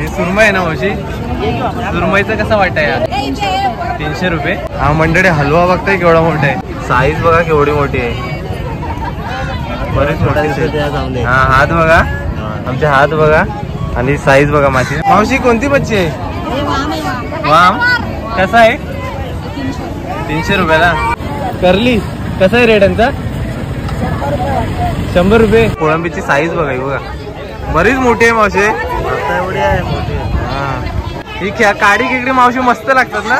हे सुरमई आहे ना मावशी? सुरमईचं कसं वाटतंय यार? 300 रुपये. हा मंडळी हलवा बघताय केवढा मोठा आहे. साईज बघा केवढी मोठी आहे. बरेच मोठी. हा हात बघा, आमचे हात बघा आणि साईज बघा माशी. मावशी कोणती मच्छी आहे? वाम. कसा आहे? 300 रुपयाला. करली कसा आहे रेट यांचा? 100 रुपये. कोळंबीची साईज बघा, बघा बरीच मोठी आहे मावशी. एवढी आहे मोठी. हा ही काडी खेकडी मावशी मस्त लागतात ना?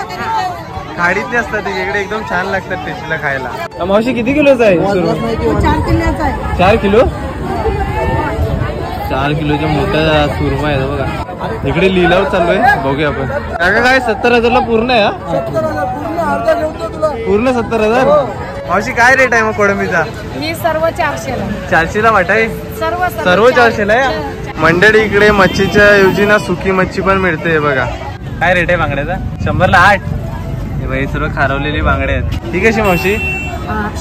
खाडीतली असतात इकडे, एकदम छान लागतात टेस्टला खायला. मावशी किती किलोचा आहे? 4 किलो. 4 किलोचा मोठा सुरमा आहे बघा. इकडे लिलाव चालू आहे, बघूया आपण. काका काय 70,000ला पूर्ण आहे? पूर्ण 70,000. मावशी काय रेट आहे मग कोळंबीचा? ही सर्व 400ला. 400ला वाटाय? सर्व 400ला आहे. मंडळी इकडे मच्छीच्या ऐवजी ना सुकी मच्छी पण मिळते बघा. काय रेट आहे बांगड्याचा? 100ला 8. हे बाई सर्व खारवलेली बांगडे आहेत. ठीक आहे मावशी?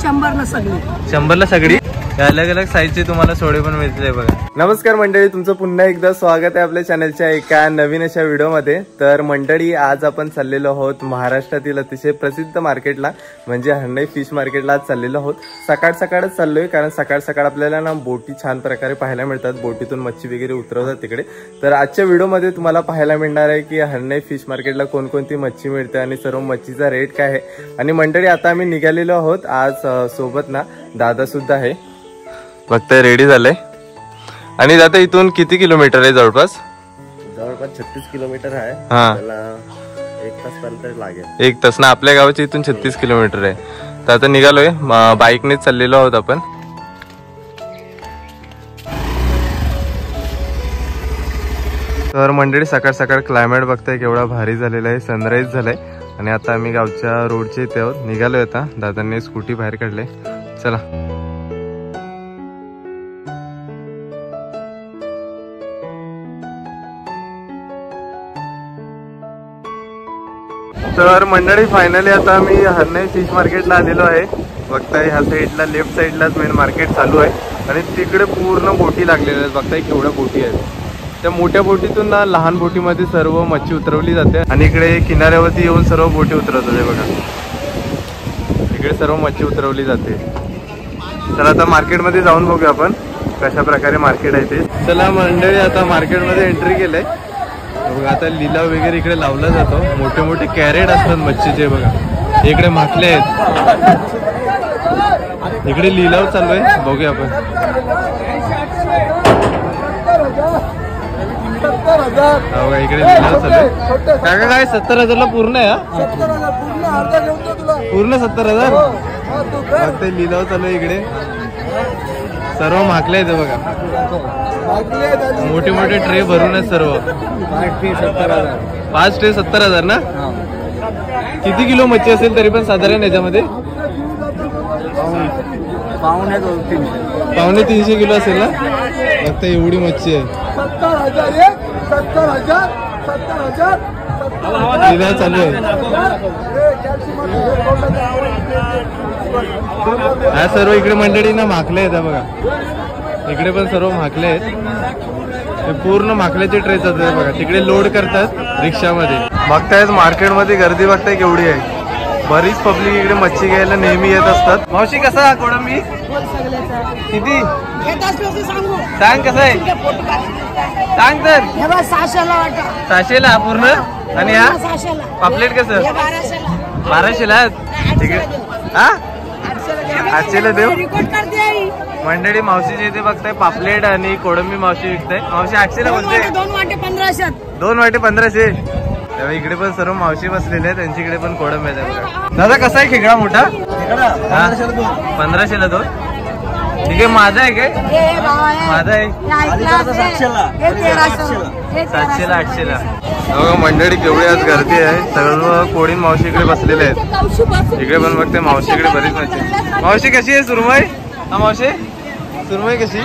100ला सगळी. 100ला सगळी. अलग अलग साईजचे तुम्हाला सोडे पण मिळते बघा. नमस्कार मंडळी, तुमचं पुन्हा एकदा स्वागत आहे आपल्या चॅनलच्या एका नवीन अशा व्हिडिओमध्ये. तर मंडळी आज आपण चाललेलो आहोत महाराष्ट्रातील अतिशय प्रसिद्ध मार्केटला, म्हणजे हर्नई फिश मार्केटला आज चाललेलो आहोत. सकाळ सकाळच चाललोय, कारण सकाळ सकाळ आपल्याला ना बोटी छान प्रकारे पाहायला मिळतात. बोटीतून मच्छी वगैरे उतरवतात तिकडे. तर आजच्या व्हिडिओमध्ये तुम्हाला पाहायला मिळणार आहे की हर्नई फिश मार्केटला कोणकोणती मच्छी मिळते आणि सर्व मच्छीचा रेट काय आहे. आणि मंडळी आता आम्ही निघालेलो आहोत. आज सोबत ना दादा सुद्धा आहे. बघताय रेडी झालंय. आणि दादा इथून किती किलोमीटर आहे? जवळपास 36 किलोमीटर आहे. हा, 1 तास पर्यंत लागेल. 1 तास ना. आपल्या गावाच्या इथून 36 किलोमीटर आहे. तर आता निघालोय, बाईकनेच चाललेलो आहोत आपण. तर मंडळी सकाळ सकाळ क्लायमेट बघताय केवढा भारी झालेला आहे. सनराईज झालाय आणि आता आम्ही गावच्या रोडच्या इथे आहोत. निघालोय आता. दादांनी स्कूटी बाहेर काढले. चला. तर मंडळी फायनली आता आम्ही हर्नई फिश मार्केटला आलेलो आहे. बघताय ह्या साईडला लेफ्ट साईडलाच मेन मार्केट चालू आहे आणि तिकडे पूर्ण बोटी लागलेल्या आहेत. बघताय केवढ्या बोटी आहेत. त्या मोठ्या बोटीतून ना लहान बोटीमध्ये सर्व मच्छी उतरवली जाते आणि इकडे किनाऱ्यावरती येऊन सर्व बोटी उतरवतात. हे बघा इकडे सर्व मच्छी उतरवली जाते. तर आता मार्केटमध्ये जाऊन बघूया आपण कशा प्रकारे मार्केट आहे ते. चला मंडळी आता मार्केटमध्ये एंट्री केलंय. बघा आता लिलाव वगैरे इकडे लावला जातो. मोठे मोठे कॅरेट असतात मच्छीचे. बघा इकडे माकले आहेत. इकडे लिलाव चालू आहे, बघूया आपण. बघा इकडे लिलाव चालू आहे. काका काय 70,000ला पूर्ण आहे? पूर्ण 70,000. फक्त लिलाव चालू आहे इकडे. सर्व माकले आहेत बघा. मोठे मोठे ट्रे भरून आहेत सर्व. 5 ट्रे 70,000 ना. किती किलो मच्छी असेल तरी पण साधारण याच्यामध्ये? 250-300 किलो असेल ना. फक्त एवढी मच्छी आहे. लिलाव चालू आहे. हा सर्व इकडे मंडळी ना माकले आहेत बघा. इकडे पण सर्व माकले आहेत. पूर्ण माकल्याचे ट्रे जातात बघा. तिकडे लोड करतात रिक्षामध्ये. बघतायच मार्केटमध्ये गर्दी बघताय केवढी आहे. बरीच पब्लिक इकडे मच्छी घ्यायला नेहमी येत असतात. मावशी कसा कोळंबी? किती सांग कसं आहे? सांग तर. 600ला पूर्ण. आणि हा पापलेट कसं? 1200ला. हा 800ला देऊ. मंडळी मावशीच्या इथे बघताय पापलेट आणि कोळंबी मावशी विकताय. मावशी 800ला बसते. 2 वाटे 1500. 2 वाटे 1500. तेव्हा इकडे पण सर्व मावशी बसलेले आहेत. त्यांच्याकडे पण कोळंबी आहे. दादा कसा आहे खेकडा मोठा? 1500ला 2. ठीक आहे. माझा आहे काय? माझा आहे 700ला 800ला. बघा मंडळी केवढी आज गर्दी आहे. सर्व कोळीन मावशीकडे बसलेले आहेत. इकडे पण बघते मावशीकडे बरीच मच्छी. मावशी कशी आहे सुरमई? हा मावशी सुरमई कशी?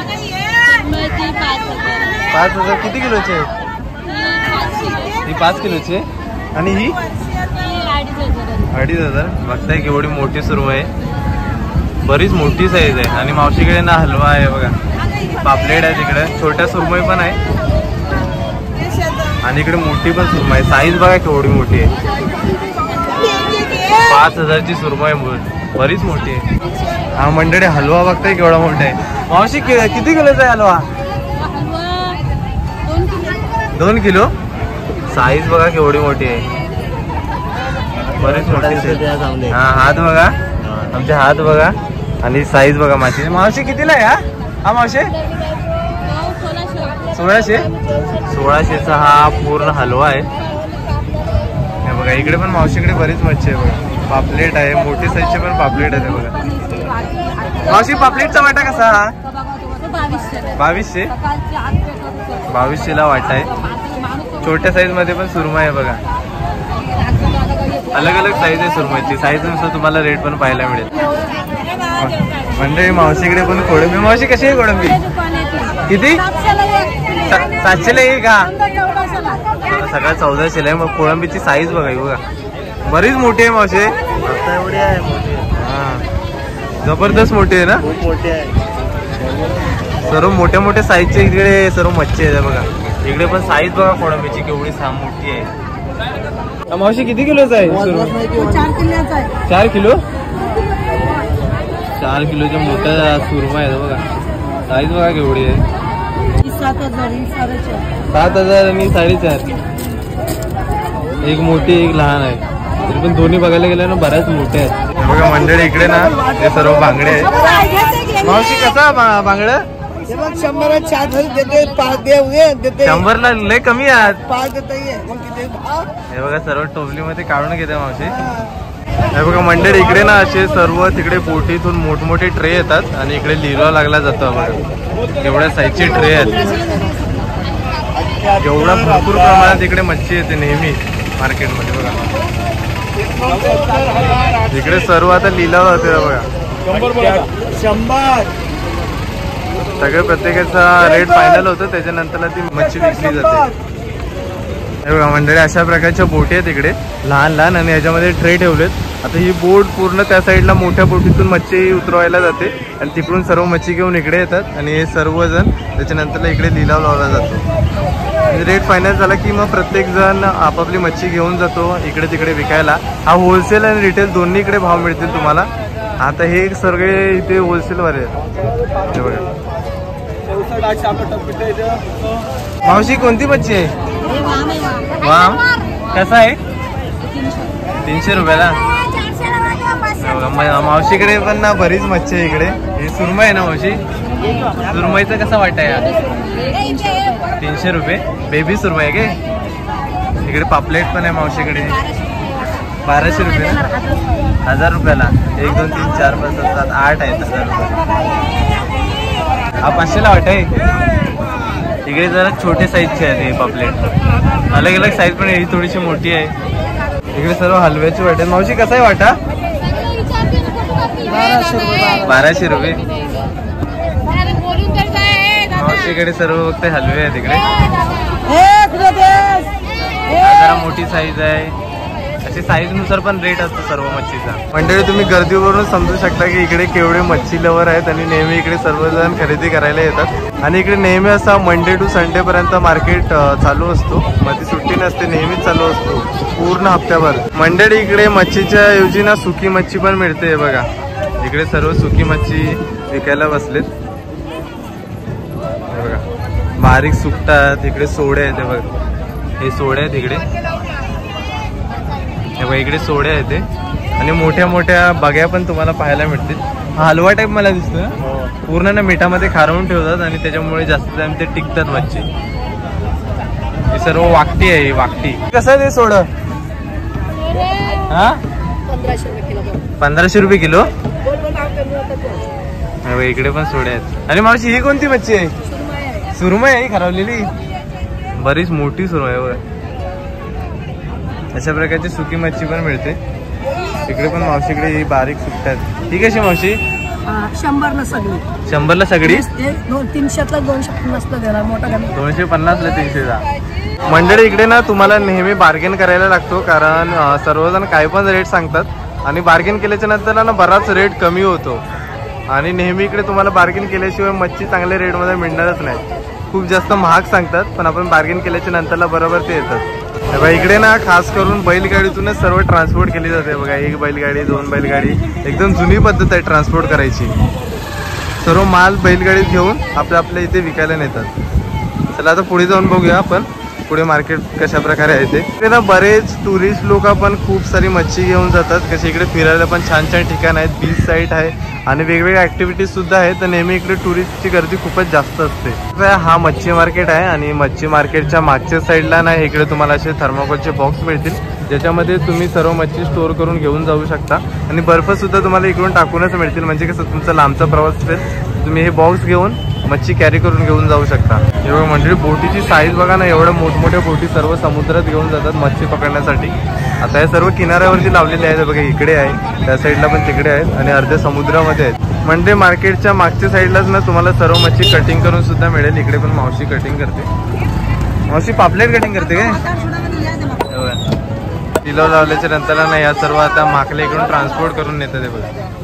5,000. किती किलोची आहे ही? 5 किलोची. आणि ही 2,500. बघताय केवढी मोठी सुरमई आहे. बरीच मोठी साईज आहे. आणि मावशीकडे ना हलवा आहे बघा. पापलेट आहे तिकडे. छोट्या सुरमई पण आहे. आणि इकडे मोठी पण सुरमई आहे, साईज बघा केवढी मोठी आहे. 5,000ची सुरमई बरीच मोठी आहे. हा मंडळी हलवा बघताय केवढा मोठा आहे. मावशी किती किलोचा आहे हलवा? 2 किलो. साईज बघा केवढी मोठी आहे, बरीच मोठी. हा हात बघा, आमचे हात बघा आणि साईज बघा माशी. मावशी कितीला आहे हा मावशी? 1600चा हा पूर्ण हलवा आहे. हे बघा इकडे पण मावशीकडे बरीच मच्छी आहे बघा. पापलेट आहे, मोठी साईजचे पण पापलेट आहे बघा. मावशी पापलेटचा वाटा कसा हा? 2200ला वाटा आहे. छोट्या साईज मध्ये पण सुरमई आहे बघा. अलग अलग साईज आहे सुरमईची, साईज नुसार तुम्हाला रेट पण पाहायला मिळेल. म्हणजे मावशीकडे पण कोळंबी. मावशी कशी आहे कोळंबी? किती? 700ला आहे का? सगळ्या 1400ला आहे. मग कोळंबीची साईज बघा ही बघा, बरीच मोठी आहे मावशी. एवढी आहे मोठी. हा जबरदस्त मोठी आहे ना, खूप मोठी आहे. सर्व मोठ्या मोठ्या साईजचे इकडे सर्व मच्छी आहे बघा. इकडे पण साईज बघा कोळंबीची केवढी मोठी आहे. मावशी किती किलोचा आहे? 4 किलो. 4 किलोच्या मोठ्या सुरमा आहे बघा. साईज बघा केवढी आहे. 7,000 आणि 4,500. एक मोठी एक लहान आहे. तरी पण दोन्ही बघायला गेल्या ना बऱ्याच मोठ्या आहेत. बघा मंडळी इकडे ना ते सर्व बांगडे आहेत. मावशी कसा बांगड? 100ला 4 देते, 5 देते. 100ला लय कमी आहेत. 5 देते. मग किती भाव? हे बघा सर्व टोपलीमध्ये काढून घेते मावशी. हे बघा मंडळी इकडे ना असे सर्व तिकडे बोटीतून मोठमोठे ट्रे येतात आणि इकडे लिलाव लागला जातो बघा. एवढ्या साईजची ट्रे आहेत. एवढा भरपूर प्रमाणात इकडे मच्छी येते नेहमी मार्केटमध्ये बघा. इकडे सर्व आता लिलाव होते बघा. 100. सगळे प्रत्येकाचा रेट फायनल होतं, त्याच्यानंतर ती मच्छी विकली जाते. हे बघा मंडळी अशा प्रकारच्या बोटी आहेत इकडे लहान लहान आणि याच्यामध्ये ट्रे ठेवलेत. आता ही बोट पूर्ण त्या साईडला मोठ्या बोटीतून मच्छी उतरवायला जाते आणि तिकडून सर्व मच्छी घेऊन इकडे येतात आणि हे सर्वजण त्याच्यानंतर इकडे लिलाव लावला जातो. रेट फायनल झाला की मग प्रत्येक जण आपापली मच्छी घेऊन जातो इकडे तिकडे विकायला. हा होलसेल आणि रिटेल दोन्ही इकडे भाव मिळतील तुम्हाला. आता हे सगळे इथे होलसेलवाले आहेत. हे बघा मावशी कोणती मच्छी आहे? वाम कसा आहे? 300 रुपयाला. मावशीकडे पण ना बरीच मच्छी आहे इकडे. ही सुरमई आहे ना मावशी? सुरमईचा कसा वाटा आहे? 300 रुपये. बेबी सुरमई आहे काय? इकडे पापलेट पण आहे मावशीकडे. 1200 रुपये. 1000 रुपयाला. 1 2 3 4 5 6 7 8 आहेत. 1000 रुपये. हा 500ला वाटा आहे. इकडे जरा छोटे साईजचे आहेत हे पापलेट. अलग अलग साईज पण ही थोडीशी मोठी आहे. इकडे सर्व हलव्याची वाटे. मावशी कसा आहे वाटा? 1200 रुपये. मावशीकडे सर्व फक्त हलवे आहेत इकडे. जरा मोठी साईज आहे. अशी साईज नुसार पण रेट असतो सर्व मच्छीचा. मंडळी तुम्ही गर्दीवरून समजू शकता की इकडे केवढे मच्छी लवर आहेत आणि नेहमी इकडे सर्वजण खरेदी करायला येतात. आणि इकडे नेहमी असा मंडे टू संडे पर्यंत मार्केट चालू असतो. मध्ये सुट्टी नसते, नेहमीच चालू असतो पूर्ण हप्त्याभर. मंडळी इकडे मच्छीच्या ऐवजी ना सुकी मच्छी पण मिळते बघा. इकडे सर्व सुकी मच्छी विकायला बसलेत. बघा बारीक सुकटात. इकडे सोडे आहेत बघा. हे सोडे आहेत इकडे. हे बघा इकडे सोडे आहेत ते आणि मोठ्या मोठ्या बग्या पण तुम्हाला पाहायला मिळतील. हा हलवा टाईप मला दिसतोय. पूर्ण ना मिठामध्ये खारवून ठेवतात आणि त्याच्यामुळे जास्त टाइम ते टिकतात मच्छी. ही सर्व वाकटी आहे. वाकटी कसं आहे ते सोड? हा 1500 रुपये किलो. इकडे पण सोडे आहेत. आणि मावशी ही कोणती मच्छी आहे? सुरमई आहे खरावलेली. बरीच मोठी सुरमई आहे बघा. अशा प्रकारची सुकी मच्छी पण मिळते इकडे पण. मावशीकडे ही बारीक सुकतात. ही कशी मावशी? 100ला सगळी. 100ला सगळी. 300ला 250 देणार मोठा. 250ला 300ला. मंडळी इकडे ना तुम्हाला नेहमी बार्गेन करायला लागतो, कारण सर्वजण काही पण रेट सांगतात आणि बार्गेन केल्याच्या नंतर ना बराच रेट कमी होतो. आणि नेहमी इकडे तुम्हाला बार्गेन केल्याशिवाय मच्छी चांगल्या रेटमध्ये मिळणारच नाही. खूप जास्त महाग सांगतात, पण आपण बार्गेन केल्याच्या नंतरला बरोबर ते येतात. बघा इकडे ना खास करून बैलगाडीतूनच सर्व ट्रान्सपोर्ट केली जाते बघा. एक बैलगाडी, दोन बैलगाडी, एकदम जुनी पद्धत आहे ट्रान्सपोर्ट करायची. सर्व माल बैलगाडीत घेऊन आपल्या इथे विकायला नेतात. चला आता पुढे जाऊन बघूया आपण पुढे मार्केट कशा प्रकारे आहे ते. इकडे ना बरेच टुरिस्ट लोक पण खूप सारी मच्छी घेऊन जातात. कसे इकडे फिरायला पण छान छान ठिकाण आहेत, बीच साईड आहे आणि वेगवेगळ्या ऍक्टिव्हिटीज सुद्धा आहेत. तर नेहमी इकडे टुरिस्टची गर्दी खूपच जास्त असते. हा मच्छी मार्केट आहे आणि मच्छी मार्केटच्या मागच्या साईडला ना इकडे तुम्हाला असे थर्माकोलचे बॉक्स मिळतील, ज्याच्यामध्ये तुम्ही सर्व मच्छी स्टोअर करून घेऊन जाऊ शकता. आणि बर्फ सुद्धा तुम्हाला इकडून टाकूनच मिळतील, म्हणजे कसं तुमचा लांबचा प्रवास असेल तुम्ही हे बॉक्स घेऊन मच्छी कॅरी करून घेऊन जाऊ शकता. एवढं म्हणजे बोटीची साईज बघा ना, एवढ्या मोठमोठ्या बोटी सर्व समुद्रात घेऊन जातात मच्छी पकडण्यासाठी. आता हे सर्व किनाऱ्यावरती लावलेले आहेत बघा. इकडे आहे, त्या साईडला पण तिकडे आहेत आणि अर्ध्या समुद्रामध्ये आहेत. म्हणजे मार्केटच्या मागच्या साईडलाच ना तुम्हाला सर्व मच्छी कटिंग करून सुद्धा मिळेल. इकडे पण मावशी कटिंग करते. मावशी पापलेट कटिंग करते काय? किलो लावल्याच्या नंतर ना या सर्व आता माकले इकडून ट्रान्सपोर्ट करून नेतात ते बघा.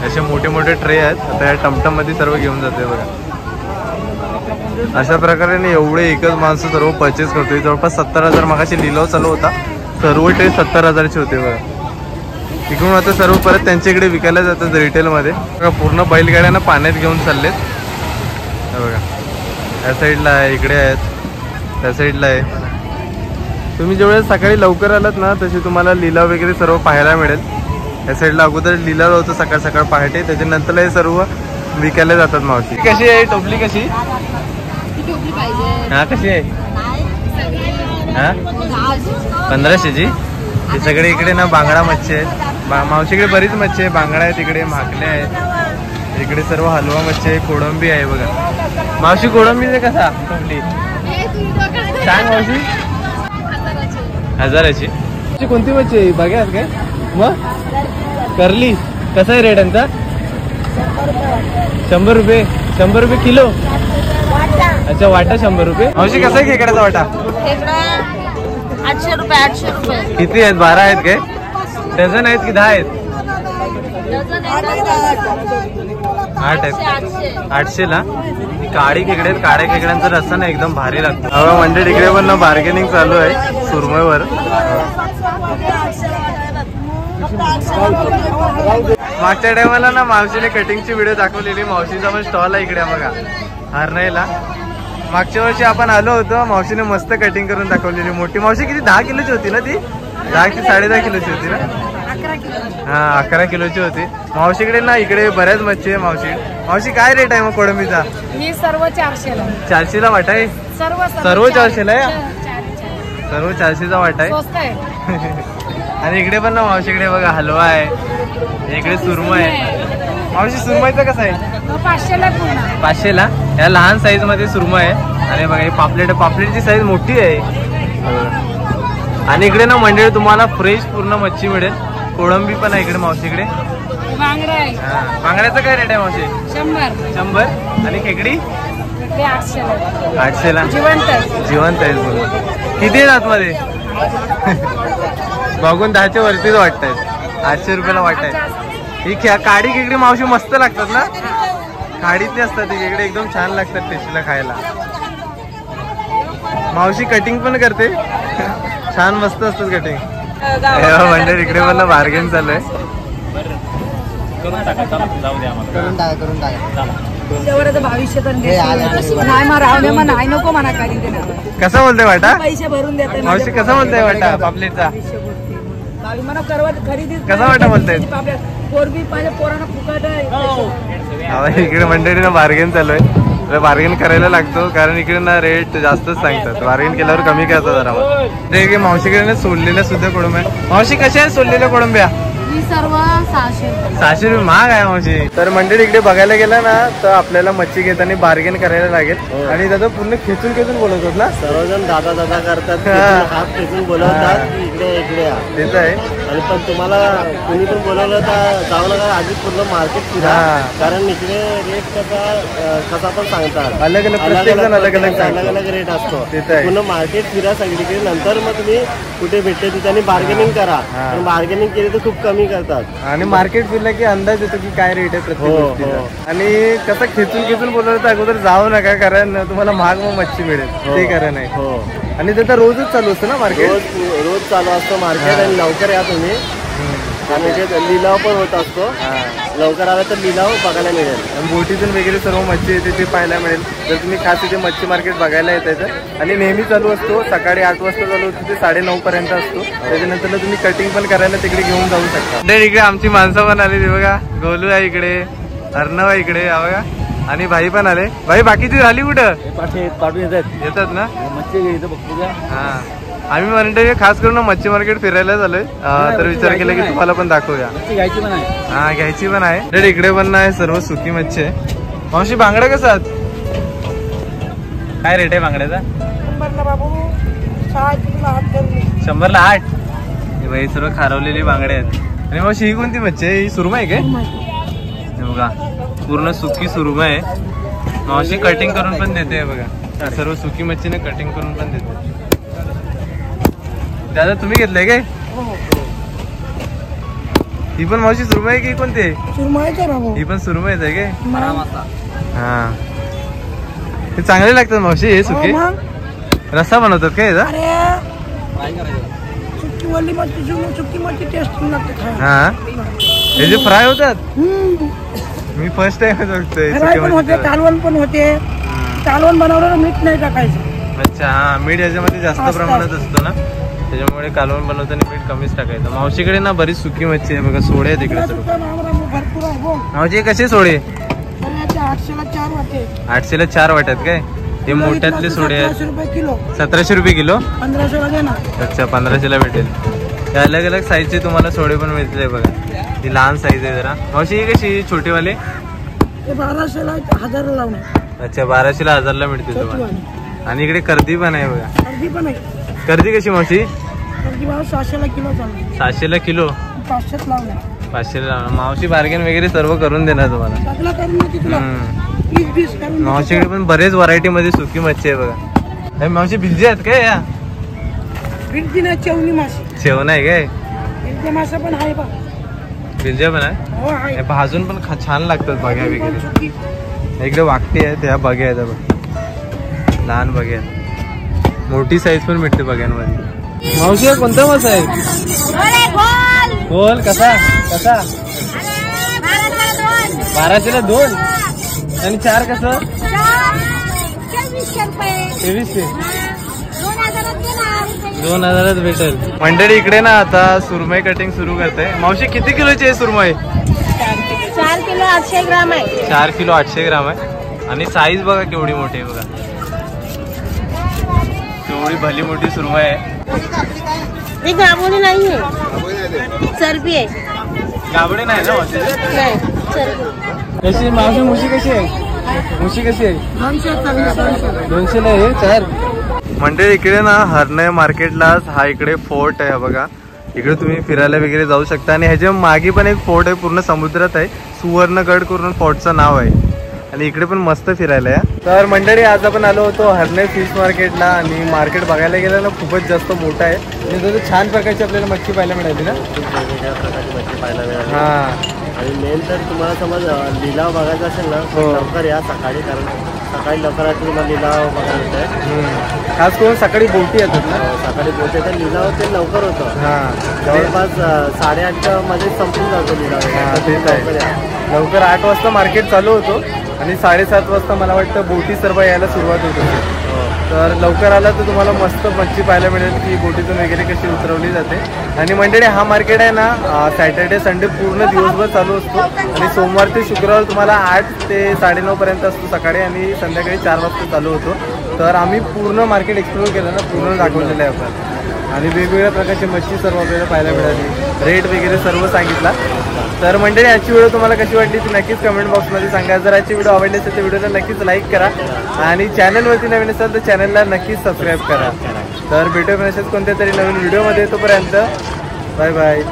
असे मोठे मोठे ट्रे आहेत. आता या टमटम मध्ये सर्व घेऊन जाते बघा. अशा प्रकारे एवढे एकच माणसं सर्व परचेस करतोय. जवळपास 70,000 मागाशी लिलाव चालू होता. सर्व ट्रे 70,000चे होते बघा. इकडून आता सर्व परत त्यांच्याकडे विकायला जातात रिटेलमध्ये बघा. पूर्ण बैलगाड्यांना पाण्यात घेऊन चाललेत बघा. या साईडला आहे, इकडे आहेत, त्या साईडला आहे. तुम्ही जेवढे सकाळी लवकर आलात ना तसे तुम्हाला लिलाव वगैरे सर्व पाहायला मिळेल. या साईडला अगोदर लिलाव होतं सकाळ सकाळ पहाटे, त्याच्यानंतर हे सर्व विकायला जातात. मावशी कशी आहे टोपली? कशी हा कशी आहे? हा 1500ची. हे सगळे इकडे ना बांगडा मच्छी आहेत. मावशीकडे बरीच मच्छी आहे. बांगडा आहे तिकडे, माकले आहेत इकडे, सर्व हलवा मच्छी आहे, कोळंबी आहे बघा. मावशी कोळंबीचे कसा टोपली सांग मावशी? 1000ची. कोणती मच्छी आहे बघायच काय? मग करली कसा आहे रेट यांचा? 100 रुपये. 100 रुपये किलो. अच्छा वाटा 100 रुपये. मावशी कसा आहे खेकड्याचा वाटा? 800 रुपये. 800 रुपये. किती आहेत? 12 आहेत काय? डझन आहेत की 10 आहेत? 8 आहेत. 800 ला काळी खेकडे आहेत. काळ्या खेकड्यांचा रस्सा ना एकदम भारी लागतो. हवा म्हणजे तिकडे पण ना बार्गेनिंग चालू आहे सुरमईवर. मागच्या टायमाला ना मावशीने कटिंगची व्हिडिओ दाखवलेली. मावशीचा पण स्टॉल आहे इकडे बघा हरणाईला. मागच्या वर्षी आपण आलो होतो, मावशीने मस्त कटिंग करून दाखवलेली. मोठी मावशी किती 10 किलोची होती ना ती? 10 की 10.5 किलोची होती ना? हा 11 किलोची होती. मावशीकडे ना इकडे बऱ्याच मच्छी आहे. मावशी काय रेट आहे मग कोळंबीचा? ही सर्व 400ला. 400ला वाटा आहे? सर्व 400ला आहे? सर्व 400चा वाटा आहे. आणि इकडे पण ना मावशीकडे बघा हलवा आहे, इकडे सुरमई आहे. मावशी सुरमईचा कसा आहे? 500ला. 500ला. या लहान साईज मध्ये सुरमई आहे. आणि बघा ही पापलेट, पापलेटची साईज मोठी आहे. आणि इकडे ना मंडळी तुम्हाला फ्रेश पूर्ण मच्छी मिळेल. कोळंबी पण आहे इकडे मावशीकडे. बांगडा आहे. बांगड्याचा काय रेट आहे मावशी? 100. आणि खेकडी 800ला. 800ला. जिवंत आहे. किती आहेत आतमध्ये? बघून 10च्या वरतीच वाटतंय. 800 रुपयाला वाटतंय. ही काडी खेकडी मावशी मस्त लागतात ना? खाडीतली असतात ती खेकडे, एकदम छान लागतात टेस्टीला खायला. मावशी कटिंग पण करते छान मस्त असतात कटिंग. म्हणजे इकडे मला बार्गेन चालू आहे. कसा बोलतोय वाटा? पैसे भरून देते मावशी कसा बोलताय वाटा पापलेटचा? खरेदी कसा वाटा बोलताय? पोरगी पाहिजे पोरांना फुकट. इकडे मंडळी ना बार्गेन चालू आहे. बार्गेन करायला लागतो कारण इकडे ना रेट जास्तच सांगतात. बार्गेन केल्यावर कमी करतात जरा. ते मावशीकडे ना सोडलेल्या सुद्धा कोळंब्या. मावशी कशा आहेत सोडलेल्या कोळंब्या? सर्व 600. 600 रुपये महाग आहे मावशी. तर मंडळी इकडे बघायला गेला ना तर आपल्याला मच्छी घेताना बार्गेन करायला लागेल. आणि दादा पूर्ण खेचून खेचून बोलवतात ना सर्वजण दादा दादा करतात, हात खेचून बोलवतात इकडे इकडे. तेच आहे. आणि पण तुम्हाला कुणी पण बोलवलं तर जाऊ नका, आधी पूर्ण मार्केट फिरा. कारण इकडे रेट कसा पण सांगतात. अलग अलग प्रत्येक जण अलग अलग अलग अलग रेट असतो. तेच आहे. पूर्ण मार्केट फिरा सगळीकडे, नंतर मग तुम्ही कुठे भेटते तिथे बार्गेनिंग करा. बार्गेनिंग केली तर खूप कमी कमी करतात आणि मार्केट फिरलं की अंदाज येतो की काय रेट आहे प्रत्येक हो, गोष्टीचा. हो. आणि कसं खेचून बोलवलं तर अगोदर जाऊ नका, कारण तुम्हाला महाग मग मच्छी मिळेल हो. ते करा नाही. हो आणि त्याचा रोजच चालू असतं ना मार्केट. रोज चालू असतं मार्केट आणि लवकर या तुम्ही, कारण इथे लिलाव पण होत असतो. लवकर आला तर लिलाव बघायला मिळेल. बोटीतून वगैरे सर्व मच्छी येते ते पाहायला मिळेल. जर तुम्ही खास इथे मच्छी मार्केट बघायला येत आहे तर. आणि नेहमी चालू असतो, सकाळी 8 वाजता चालू होतो ते 9:30 पर्यंत असतो. त्याच्यानंतर तुम्ही कटिंग पण करायला तिकडे घेऊन जाऊ शकता. इकडे आमची माणसं पण आली बघा. गोलू आहे इकडे, अर्णव आहे इकडे बघा, आणि भाई पण आले. भाई बाकीची झाली कुठं पाठवून येतात ना मच्छी घ्यायचं बघतो. हा, आम्ही म्हणते खास करून मच्छी मार्केट फिरायला झालोय, तर विचार केला की तुम्हाला पण दाखवूया. घ्यायची पण आहे. हा, घ्यायची पण आहे. इकडे पण आहे सर्व सुकी मच्छी आहे. मावशी बांगड्या कसा आहेत? काय रेट आहे बांगड्याचा? 100ला 8. हे बाई सर्व खारवलेली बांगड्या आहेत. आणि मावशी ही कोणती मच्छी आहे? ही सुरमई आहे काय? हे बघा पूर्ण सुकी सुरमई आहे. मावशी कटिंग करून पण देते बघा. सर्व सुकी मच्छीने कटिंग करून पण देते. दादा तुम्ही घेतलंय काय? ही पण मावशी सुरमई आहे की कोणती? ही पण सुरमईच आहे काय? हा, हे चांगले लागतात मावशी हे सुके. रस्सा बनवतात काय याचा? हा, हे जे फ्राय होतात मी फर्स्ट टाइम बघतोय. कालवण पण होते. कालवण बनवलं मीठ नाही टाकायचं. अच्छा, हा, मीठ याच्यामध्ये जास्त प्रमाणात असतो ना, त्याच्यामुळे कालवण बनवताना मीठ कमीच टाकायचं. मावशीकडे ना बरीच सुकी मच्छी आहे बघा. सोडे आहे तिकडे सर्व. भरपूर आहे. मावशी कसे सोडे? 800ला 4 वाटे. 800ला 4 वाट्यात काय? हे मोठ्यातले सोडे आहेत. 1700 रुपये किलो. 1700 रुपये किलो. 1500ला दे ना. अच्छा, 1500ला भेटेल. हे अलग अलग साईजचे तुम्हाला सोडे पण मिळतील बघा. ही लहान साईज आहे जरा. मावशी ही कशी छोटेवाले? ते 1200ला 1000ला लावणार. अच्छा, 1200ला 1000ला मिळतील तुम्हाला. आणि इकडे कर्दी पण आहे बघा. कर्दी पण आहे. कर्दी कशी मावशी? कर्दी भाव 600ला किलो चालू. 700ला किलो. 500 लावणार. 500ला लावणार. मावशी बार्गेन वगैरे सर्व करून देणार तुम्हाला. सगळं करून ना तिथला 20 करून. मावशीकडे पण बरेच व्हरायटी मध्ये सुकी मच्छी आहे बघा. हे मावशी भिलजी आहेत काय? या भिलजी ना चेवणी मासे. शेवण आहे काय? भिलजी मासा पण आहे बा. भिलज्या पण आहे. हो आहे. हे भाजून पण छान लागतात बघ्या वगैरे. इकडे वाकटी आहे, त्या बघ्या आहेत बघ. लहान बघ्या, मोठी साईज पण भेटते बघ्यांमध्ये. मावशी कोणता मासा आहे? गोल. कसा कसा? 1200ला 2. आणि 4 कसं? 2300. 2000 भेटेल. मंडळी इकडे ना आता सुरमई कटिंग सुरू करते. मावशी किती किलोची आहे सुरमई? 4 किलो 800 ग्राम आहे. 4 किलो 800 ग्राम आहे. आणि साईज बघा केवढी मोठी आहे बघा. केवढी भली मोठी सुरमई आहे. ही गाबोली नाही आहे, चरबी आहे. गाबडे नाही ना मावशी? नाही, चरबी. कशी मावशी मुशी कशी आहे? मुशी कशी आहे? 200ला आहे 4. म्हणजे इकडे ना हरणे मार्केटला हा इकडे फोर्ट आहे बघा. इकडे तुम्ही फिरायला वगैरे जाऊ शकता. आणि ह्याच्या मागे पण एक फोर्ट आहे, पूर्ण समुद्रात आहे. सुवर्णगड करून फोर्टचं नाव आहे. आणि इकडे पण मस्त फिरायला आहे. तर मंडळी आज आपण आलो होतो हरणे फिश मार्केटला. आणि मार्केट बघायला गेलं ना खूपच जास्त मोठं आहे. आणि तिथे छान प्रकारची आपल्याला मच्छी पाहायला मिळाली ना. वेगवेगळ्या प्रकारची मच्छी पाहायला मिळाली. हा, आणि मेन तर तुम्हाला समज लिलाव बघायचा असेल ना, लवकर या सकाळी, कारण सकाळी लवकर तुम्हाला लिलाव बघायला मिळतोय. खास करून सकाळी बोटी येतात ना. सकाळी बोटी तर लिलाव ते लवकर होतं. हा, जवळपास 8:30 मध्ये संपून जातो लिलाव. तेच आहे. लवकर 8 वाजता मार्केट चालू होतो आणि 7:30 वाजता मला वाटतं बोटी सर्व यायला सुरुवात होते. तर लवकर आला तर तुम्हाला मस्त मच्छी पाहायला मिळेल की बोटीतून वगैरे कशी उतरवली जाते. आणि मंडळी हा मार्केट आहे ना सॅटर्डे संडे पूर्ण दिवसभर चालू असतो. आणि सोमवार ते शुक्रवार तुम्हाला 8 ते 9:30 पर्यंत असतो सकाळी. आणि संध्याकाळी 4 वाजता चालू होतो. तर आम्ही पूर्ण मार्केट एक्सप्लोर केलं ना, पूर्ण दाखवलेलं आहे आपण. आणि वेगवेगळ्या प्रकारची मच्छी सर्व आपल्याला पाहायला मिळाली. रेट वगैरे सर्व सांगितला. तर मंडळी आजची व्हिडिओ तुम्हाला कशी वाटली ती नक्कीच कमेंट बॉक्समध्ये सांगा. जर आजची व्हिडिओ आवडली असेल तर व्हिडिओला नक्कीच लाईक करा. आणि चॅनलवरती नवीन असाल तर चॅनलला नक्कीच सबस्क्राईब करा. तर भेटूया अशाच कोणत्या तरी नवीन व्हिडिओमध्ये. तोपर्यंत बाय बाय.